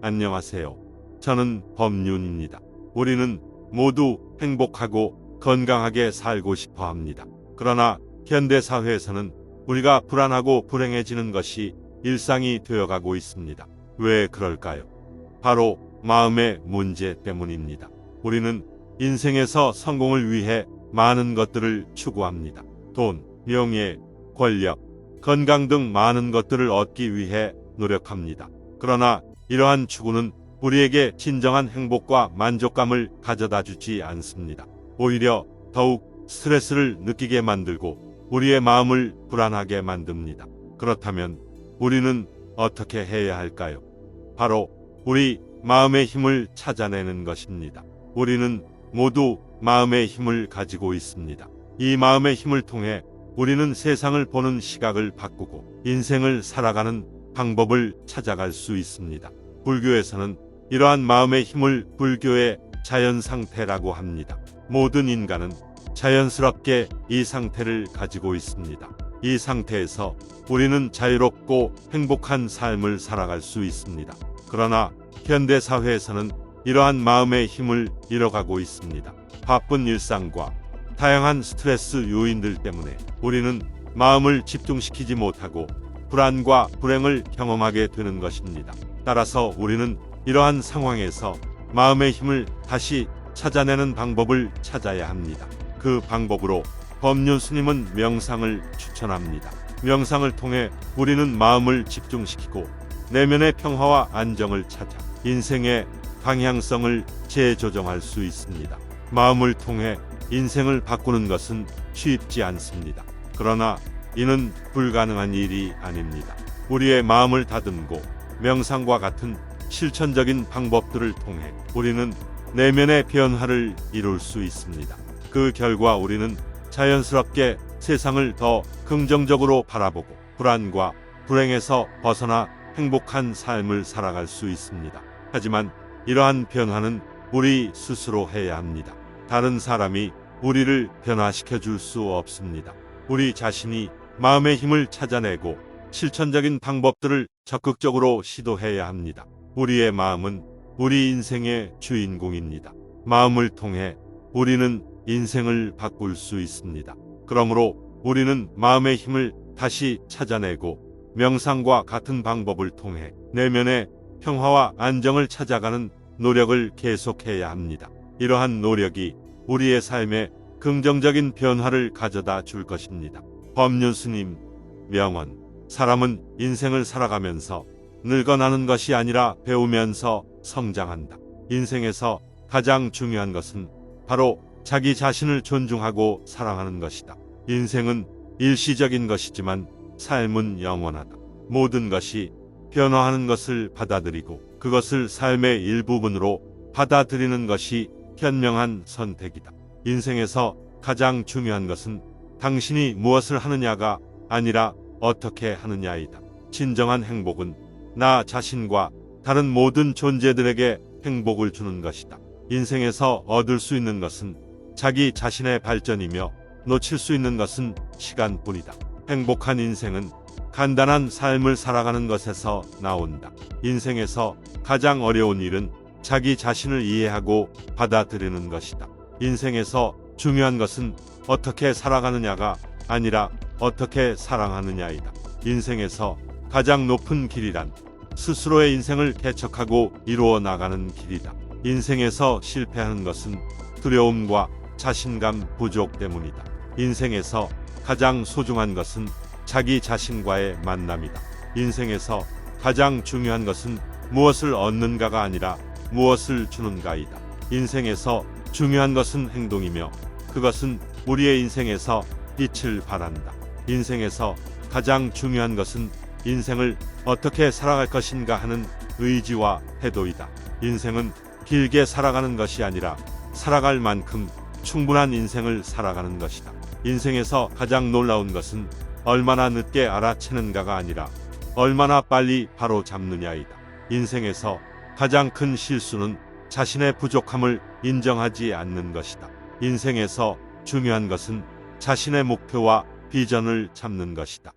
안녕하세요. 저는 법륜입니다. 우리는 모두 행복하고 건강하게 살고 싶어 합니다. 그러나 현대사회에서는 우리가 불안하고 불행해지는 것이 일상이 되어가고 있습니다. 왜 그럴까요? 바로 마음의 문제 때문입니다. 우리는 인생에서 성공을 위해 많은 것들을 추구합니다. 돈, 명예, 권력, 건강 등 많은 것들을 얻기 위해 노력합니다. 그러나 이러한 추구는 우리에게 진정한 행복과 만족감을 가져다 주지 않습니다. 오히려 더욱 스트레스를 느끼게 만들고 우리의 마음을 불안하게 만듭니다. 그렇다면 우리는 어떻게 해야 할까요? 바로 우리 마음의 힘을 찾아내는 것입니다. 우리는 모두 마음의 힘을 가지고 있습니다. 이 마음의 힘을 통해 우리는 세상을 보는 시각을 바꾸고 인생을 살아가는 방법을 찾아갈 수 있습니다. 불교에서는 이러한 마음의 힘을 불교의 자연상태라고 합니다. 모든 인간은 자연스럽게 이 상태를 가지고 있습니다. 이 상태에서 우리는 자유롭고 행복한 삶을 살아갈 수 있습니다. 그러나 현대사회에서는 이러한 마음의 힘을 잃어가고 있습니다. 바쁜 일상과 다양한 스트레스 요인들 때문에 우리는 마음을 집중시키지 못하고 불안과 불행을 경험하게 되는 것입니다. 따라서 우리는 이러한 상황에서 마음의 힘을 다시 찾아내는 방법을 찾아야 합니다. 그 방법으로 법륜 스님은 명상을 추천합니다. 명상을 통해 우리는 마음을 집중시키고 내면의 평화와 안정을 찾아 인생의 방향성을 재조정할 수 있습니다. 마음을 통해 인생을 바꾸는 것은 쉽지 않습니다. 그러나 이는 불가능한 일이 아닙니다. 우리의 마음을 다듬고 명상과 같은 실천적인 방법들을 통해 우리는 내면의 변화를 이룰 수 있습니다. 그 결과 우리는 자연스럽게 세상을 더 긍정적으로 바라보고 불안과 불행에서 벗어나 행복한 삶을 살아갈 수 있습니다. 하지만 이러한 변화는 우리 스스로 해야 합니다. 다른 사람이 우리를 변화시켜 줄 수 없습니다. 우리 자신이 마음의 힘을 찾아내고 실천적인 방법들을 적극적으로 시도해야 합니다. 우리의 마음은 우리 인생의 주인공입니다. 마음을 통해 우리는 인생을 바꿀 수 있습니다. 그러므로 우리는 마음의 힘을 다시 찾아내고 명상과 같은 방법을 통해 내면의 평화와 안정을 찾아가는 노력을 계속해야 합니다. 이러한 노력이 우리의 삶에 긍정적인 변화를 가져다 줄 것입니다. 법륜 스님 명언: 사람은 인생을 살아가면서 늙어나는 것이 아니라 배우면서 성장한다. 인생에서 가장 중요한 것은 바로 자기 자신을 존중하고 사랑하는 것이다. 인생은 일시적인 것이지만 삶은 영원하다. 모든 것이 변화하는 것을 받아들이고 그것을 삶의 일부분으로 받아들이는 것이 현명한 선택이다. 인생에서 가장 중요한 것은 당신이 무엇을 하느냐가 아니라 어떻게 하느냐이다. 진정한 행복은 나 자신과 다른 모든 존재들에게 행복을 주는 것이다. 인생에서 얻을 수 있는 것은 자기 자신의 발전이며 놓칠 수 있는 것은 시간뿐이다. 행복한 인생은 간단한 삶을 살아가는 것에서 나온다. 인생에서 가장 어려운 일은 자기 자신을 이해하고 받아들이는 것이다. 인생에서 중요한 것은 어떻게 살아가느냐가 아니라 어떻게 사랑하느냐이다. 인생에서 가장 높은 길이란 스스로의 인생을 개척하고 이루어 나가는 길이다. 인생에서 실패하는 것은 두려움과 자신감 부족 때문이다. 인생에서 가장 소중한 것은 자기 자신과의 만남이다. 인생에서 가장 중요한 것은 무엇을 얻는가가 아니라 무엇을 주는가이다. 인생에서 중요한 것은 행동이며 그것은 우리의 인생에서 빛을 발한다. 인생에서 가장 중요한 것은 인생을 어떻게 살아갈 것인가 하는 의지와 태도이다. 인생은 길게 살아가는 것이 아니라 살아갈 만큼 충분한 인생을 살아가는 것이다. 인생에서 가장 놀라운 것은 얼마나 늦게 알아채는가가 아니라 얼마나 빨리 바로 잡느냐이다. 인생에서 가장 큰 실수는 자신의 부족함을 인정하지 않는 것이다. 인생에서 중요한 것은 자신의 목표와 비전을 잡는 것이다.